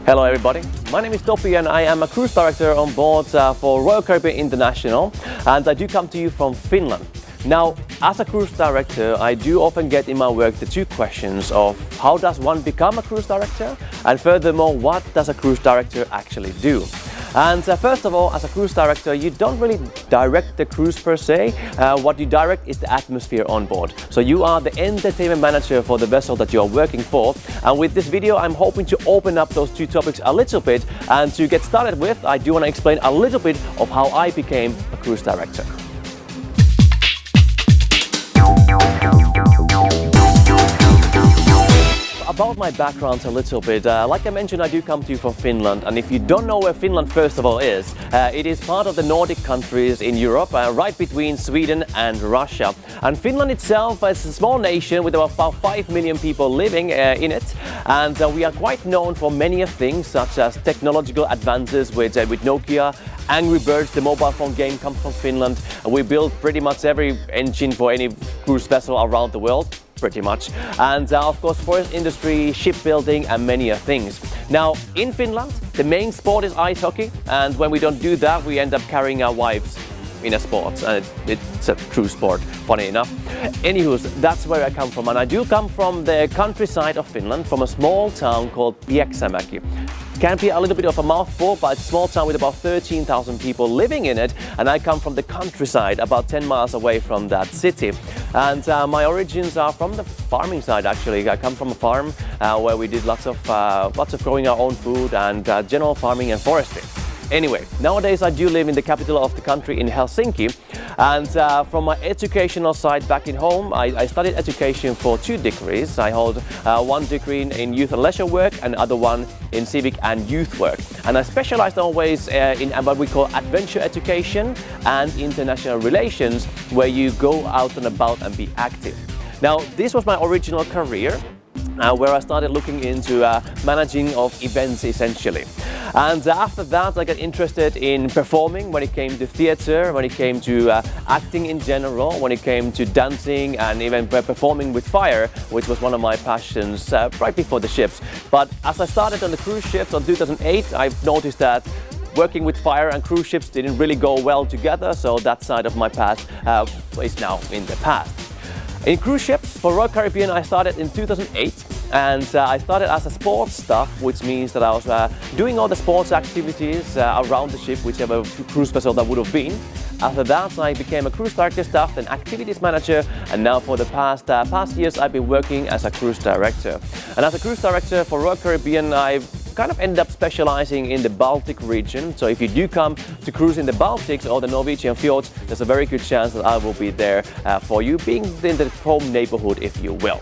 Hello everybody, my name is Topi and I am a cruise director on board for Royal Caribbean International, and I do come to you from Finland. Now, as a cruise director, I do often get in my work the two questions of how does one become a cruise director, and furthermore, what does a cruise director actually do? And first of all, as a cruise director, you don't really direct the cruise per se. What you direct is the atmosphere on board. So you are the entertainment manager for the vessel that you are working for. And with this video, I'm hoping to open up those two topics a little bit. And to get started with, I do want to explain a little bit of how I became a cruise director. About my background a little bit, like I mentioned, I do come to you from Finland, and if you don't know where Finland first of all is, it is part of the Nordic countries in Europe, right between Sweden and Russia. And Finland itself is a small nation with about 5 million people living in it, and we are quite known for many things such as technological advances with Nokia. Angry Birds, the mobile phone game, comes from Finland. We build pretty much every engine for any cruise vessel around the world. Pretty much. And of course, forest industry, shipbuilding, and many things. Now, in Finland, the main sport is ice hockey, and when we don't do that, we end up carrying our wives in a sport, and it's a true sport, funny enough. Anywho, that's where I come from, and I do come from the countryside of Finland, from a small town called Pieksämäki. Can be a little bit of a mouthful, but it's a small town with about 13,000 people living in it, and I come from the countryside, about 10 miles away from that city. And my origins are from the farming side, actually. I come from a farm where we did lots of growing our own food and general farming and forestry. Anyway, nowadays I do live in the capital of the country in Helsinki, and from my educational side back in home, I studied education for 2 degrees. I hold 1 degree in youth and leisure work and other one in civic and youth work. And I specialized always in what we call adventure education and international relations, where you go out and about and be active. Now, this was my original career, where I started looking into managing of events essentially. And after that I got interested in performing when it came to theatre, when it came to acting in general, when it came to dancing and even performing with fire, which was one of my passions right before the ships. But as I started on the cruise ships in 2008, I've noticed that working with fire and cruise ships didn't really go well together, so that side of my past is now in the past. In cruise ships for Royal Caribbean, I started in 2008, and I started as a sports staff, which means that I was doing all the sports activities around the ship, whichever cruise vessel that would have been. After that, I became a cruise director staff, then activities manager, and now for the past years I've been working as a cruise director. And as a cruise director for Royal Caribbean, I've kind of ended up specializing in the Baltic region. So if you do come to cruise in the Baltics or the Norwegian fjords, there's a very good chance that I will be there for you, being in the home neighborhood, if you will.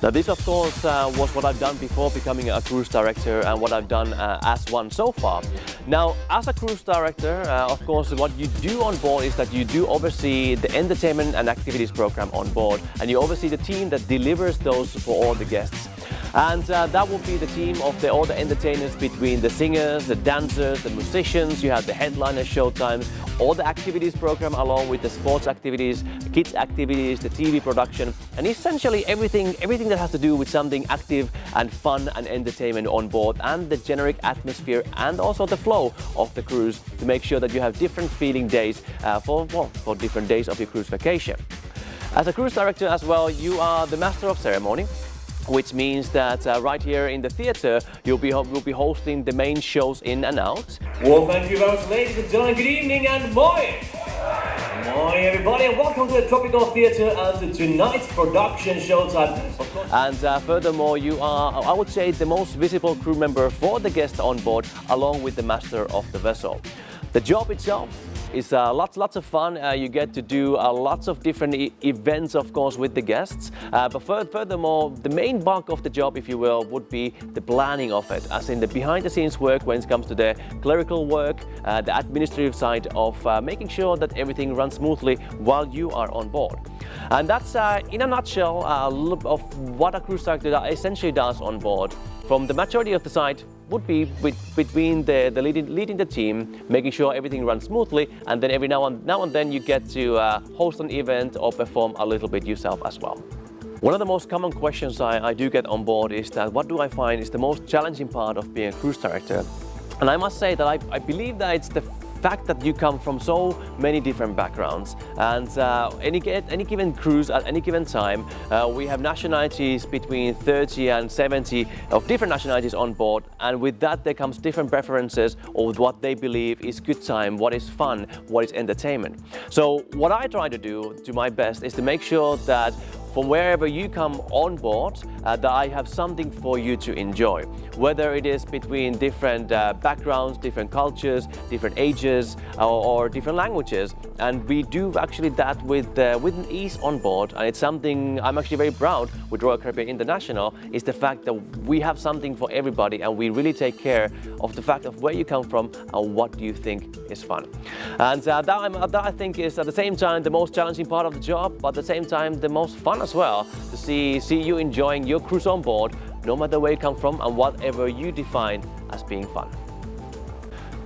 Now this of course was what I've done before becoming a cruise director and what I've done as one so far. Now as a cruise director, of course what you do on board is that you do oversee the entertainment and activities program on board, and you oversee the team that delivers those for all the guests. And that will be the team of all the entertainers, between the singers, the dancers, the musicians. You have the headliner showtimes, all the activities program along with the sports activities, the kids activities, the TV production, and essentially everything that has to do with something active and fun and entertainment on board, and the generic atmosphere and also the flow of the cruise to make sure that you have different feeling days for different days of your cruise vacation. As a cruise director as well, you are the master of ceremony, which means that right here in the theatre you'll be hosting the main shows in and out. Well, thank you very much, ladies and gentlemen. Good evening and morning. Morning, everybody, and welcome to the Tropical Theatre and tonight's production showtime. And furthermore, you are, I would say, the most visible crew member for the guest on board, along with the master of the vessel. The job itself is lots of fun. You get to do lots of different events, of course, with the guests. But furthermore, the main bulk of the job, if you will, would be the planning of it, as in the behind-the-scenes work when it comes to the clerical work, the administrative side of making sure that everything runs smoothly while you are on board. And that's, in a nutshell, of what a cruise director essentially does on board. From the majority of the side would be between the leading the team, making sure everything runs smoothly, and then every now and then you get to host an event or perform a little bit yourself as well. One of the most common questions I do get on board is that what do I find is the most challenging part of being a cruise director? And I must say that I believe that it's the fact that you come from so many different backgrounds, and any given cruise at any given time, we have nationalities between 30 and 70 of different nationalities on board, and with that there comes different preferences of what they believe is good time, what is fun, what is entertainment. So what I try to do to my best is to make sure that from wherever you come on board, that I have something for you to enjoy. Whether it is between different backgrounds, different cultures, different ages, or different languages. And we do actually that with an ease on board. And it's something I'm actually very proud with Royal Caribbean International, is the fact that we have something for everybody, and we really take care of the fact of where you come from and what you think is fun. And that I think is at the same time the most challenging part of the job, but at the same time the most fun as well, to see you enjoying your cruise on board, no matter where you come from and whatever you define as being fun.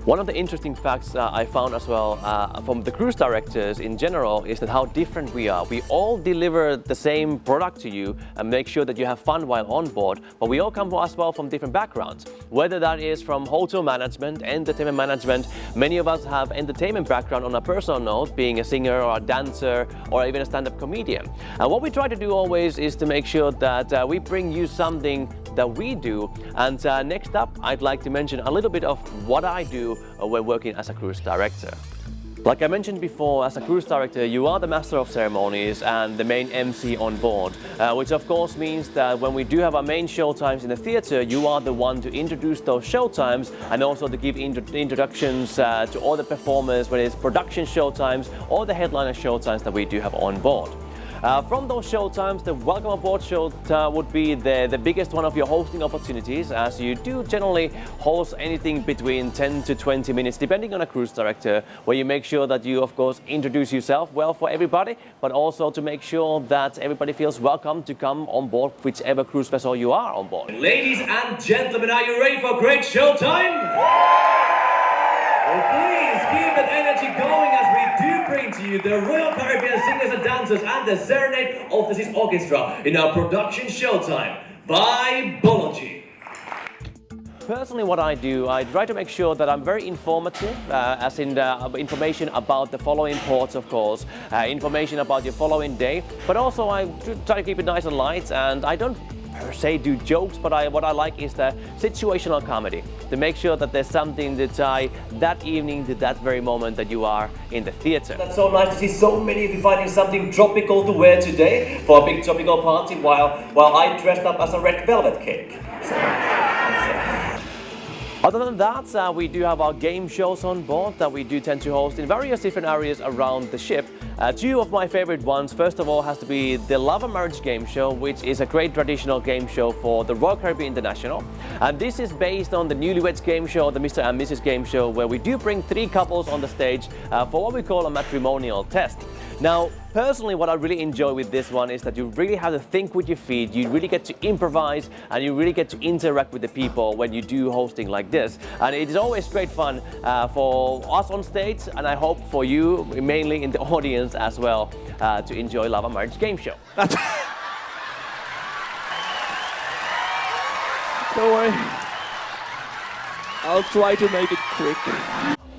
One of the interesting facts I found as well from the cruise directors in general is that how different we are. We all deliver the same product to you and make sure that you have fun while on board, but we all come as well from different backgrounds. Whether that is from hotel management, entertainment management, many of us have entertainment background on a personal note, being a singer or a dancer or even a stand-up comedian. And what we try to do always is to make sure that we bring you something that we do. And next up, I'd like to mention a little bit of what I do when working as a cruise director. Like I mentioned before, as a cruise director, you are the master of ceremonies and the main MC on board, which of course means that when we do have our main show times in the theatre, you are the one to introduce those show times and also to give introductions to all the performers, whether it's production show times or the headliner show times that we do have on board. From those show times, the Welcome Aboard show would be the biggest one of your hosting opportunities, as you do generally host anything between 10 to 20 minutes, depending on a cruise director, where you make sure that you, of course, introduce yourself well for everybody, but also to make sure that everybody feels welcome to come on board whichever cruise vessel you are on board. Ladies and gentlemen, are you ready for a great show time? Well, please keep that energy going as we do bring to you the Royal Caribbean Singers and Dancers and the Serenade of the Seas Orchestra in our production showtime, Vibology. Personally, what I do, I try to make sure that I'm very informative, as in information about the following ports, of course, information about your following day, but also I try to keep it nice and light, and I don't per se do jokes, but what I like is the situational comedy, to make sure that there's something to tie that evening to that very moment that you are in the theatre. That's so nice to see so many of you finding something tropical to wear today for a big tropical party, while I dressed up as a red velvet cake. Other than that, we do have our game shows on board that we do tend to host in various different areas around the ship. Two of my favorite ones, first of all, has to be the Love and Marriage game show, which is a great traditional game show for the Royal Caribbean International. And this is based on the Newlyweds game show, the Mr. and Mrs. game show, where we do bring 3 couples on the stage for what we call a matrimonial test. Now, personally, what I really enjoy with this one is that you really have to think with your feet, you really get to improvise, and you really get to interact with the people when you do hosting like this. And it is always great fun for us on stage, and I hope for you, mainly in the audience as well, to enjoy Love and Marriage game show. Don't worry. I'll try to make it quick.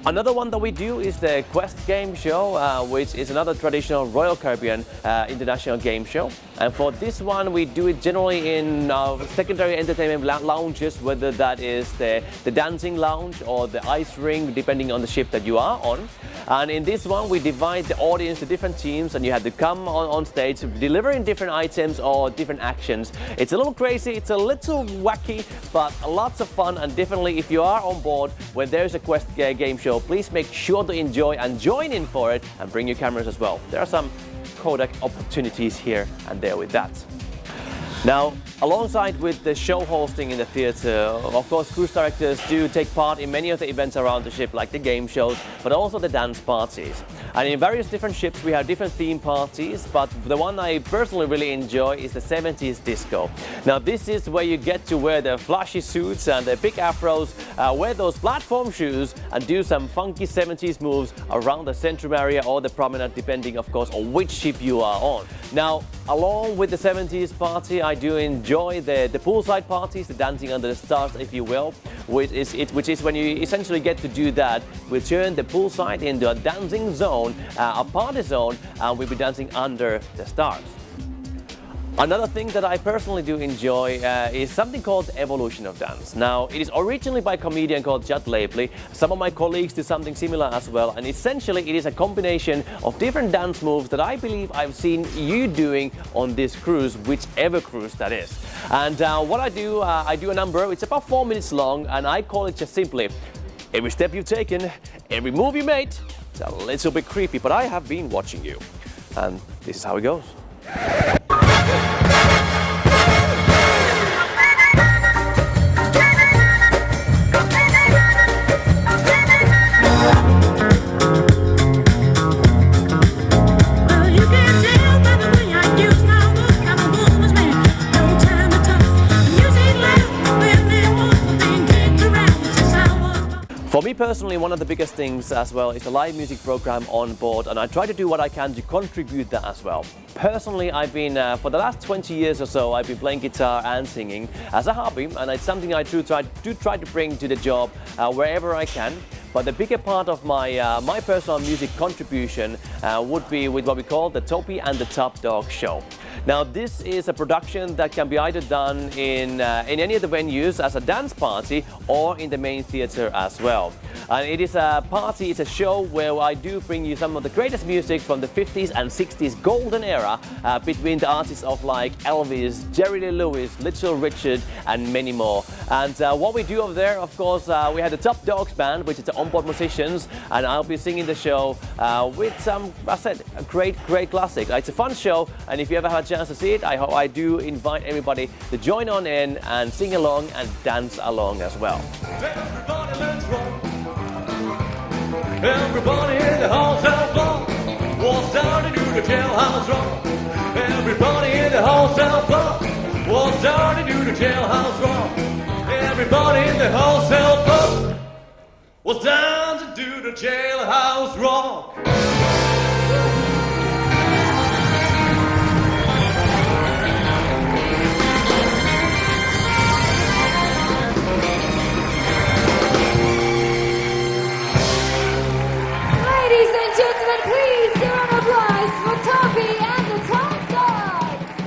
Another one that we do is the Quest game show, which is another traditional Royal Caribbean international game show. And for this one, we do it generally in secondary entertainment lounges, whether that is the dancing lounge or the ice ring, depending on the ship that you are on. And in this one, we divide the audience to different teams, and you have to come on stage delivering different items or different actions. It's a little crazy, it's a little wacky, but lots of fun. And definitely, if you are on board when there's a Quest game show, please make sure to enjoy and join in for it, and bring your cameras as well. There are some Kodak opportunities here and there with that. Now, alongside with the show hosting in the theatre, of course cruise directors do take part in many of the events around the ship, like the game shows, but also the dance parties. And in various different ships we have different theme parties, but the one I personally really enjoy is the 70s disco. Now this is where you get to wear the flashy suits and the big afros, wear those platform shoes and do some funky 70s moves around the centrum area or the promenade, depending of course on which ship you are on. Now along with the 70s party, I do enjoy the poolside parties, the dancing under the stars if you will, which is when you essentially get to do that. We turn the poolside into a dancing zone, a party zone, and we'll be dancing under the stars. Another thing that I personally do enjoy is something called Evolution of Dance. Now, it is originally by a comedian called Judd Lapley. Some of my colleagues do something similar as well, and essentially it is a combination of different dance moves that I believe I've seen you doing on this cruise, whichever cruise that is. And what I do a number, it's about 4 minutes long, and I call it just simply, every step you've taken, every move you made, it's a little bit creepy, but I have been watching you. And this is how it goes. For me personally, one of the biggest things as well is the live music program on board, and I try to do what I can to contribute that as well. Personally, I've been, for the last 20 years or so, I've been playing guitar and singing as a hobby, and it's something I do try to bring to the job wherever I can. But the bigger part of my personal music contribution would be with what we call the Topi and the Top Dog show. Now this is a production that can be either done in any of the venues as a dance party or in the main theatre as well. And it is a party, it's a show where I do bring you some of the greatest music from the 50s and 60s golden era between the artists of like Elvis, Jerry Lee Lewis, Little Richard and many more. And what we do over there, of course, we had the Top Dogs band, which is the onboard musicians, and I'll be singing the show with some, I said, a great classic. It's a fun show, and if you ever have a chance to see it, I do invite everybody to join on in and sing along and dance along as well. Everybody, let's roll. Everybody in the hotel bar was down to do the jailhouse roll. Everybody in the hotel bar was down to do the jailhouse roll. Everybody in the hotel bar was down to do the jailhouse roll. Ladies and gentlemen, please give an applause for Topi and the Top Dogs.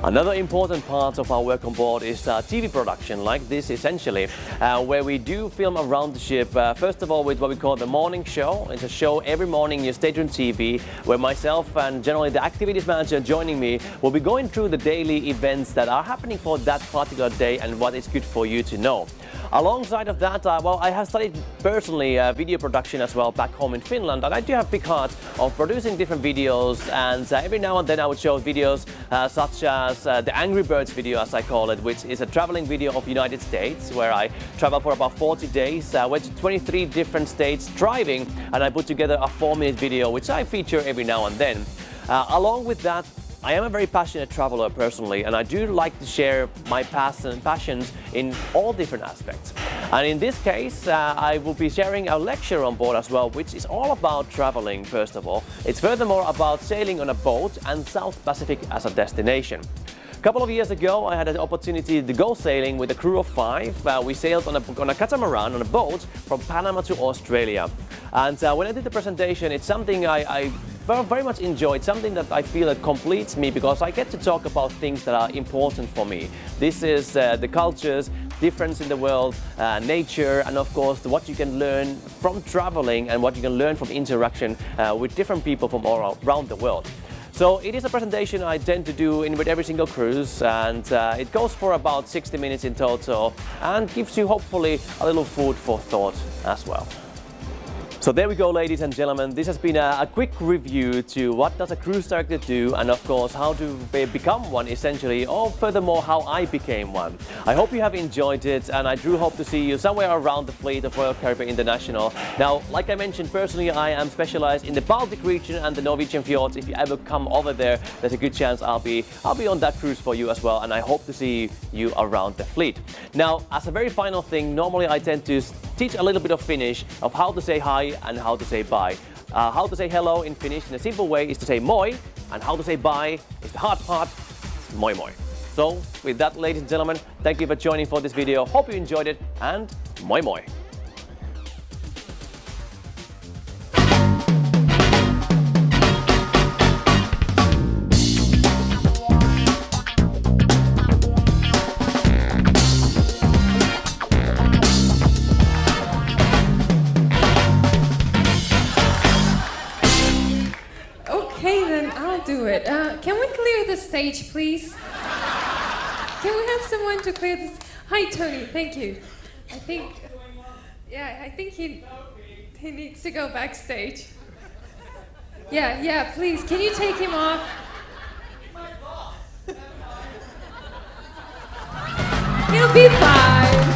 Another important part of our work on board is TV production like this, essentially, where we do film around the ship. First of all, with what we call the morning show. It's a show every morning in your station TV, where myself and generally the activities manager joining me will be going through the daily events that are happening for that particular day and what is good for you to know. Alongside of that, well, I have studied personally video production as well back home in Finland, and I do have a big heart of producing different videos, and every now and then I would show videos such as the Angry Birds video, as I call it, which is a traveling video of United States, where I travel for about 40 days, went to 23 different states driving, and I put together a 4-minute video, which I feature every now and then. Along with that, I am a very passionate traveler personally, and I do like to share my passions in all different aspects. And in this case, I will be sharing a lecture on board as well, which is all about traveling, first of all. It's furthermore about sailing on a boat and South Pacific as a destination. A couple of years ago, I had an opportunity to go sailing with a crew of 5. We sailed on a catamaran, on a boat, from Panama to Australia. And when I did the presentation, it's something I very much enjoyed, something that I feel that completes me, because I get to talk about things that are important for me. This is the cultures, difference in the world, nature, and of course what you can learn from traveling and what you can learn from interaction with different people from all around the world. So it is a presentation I tend to do with every single cruise, and it goes for about 60 minutes in total and gives you hopefully a little food for thought as well. So there we go, ladies and gentlemen. This has been a quick review to what does a cruise director do, and of course how to become one essentially, or furthermore how I became one. I hope you have enjoyed it, and I do hope to see you somewhere around the fleet of Royal Caribbean International. Now, like I mentioned, personally I am specialized in the Baltic region and the Norwegian fjords. If you ever come over there, there's a good chance I'll be on that cruise for you as well, and I hope to see you around the fleet. Now, as a very final thing, normally I tend to teach a little bit of Finnish of how to say hi and how to say bye. How to say hello in Finnish in a simple way is to say moi, and how to say bye is the hard part, moi moi. So with that, ladies and gentlemen, thank you for joining for this video. Hope you enjoyed it, and moi moi. Do it. Can we clear the stage, please? Can we have someone to clear this? Hi, Tony. Thank you. I think he needs to go backstage. Yeah, please. Can you take him off? He'll be fine.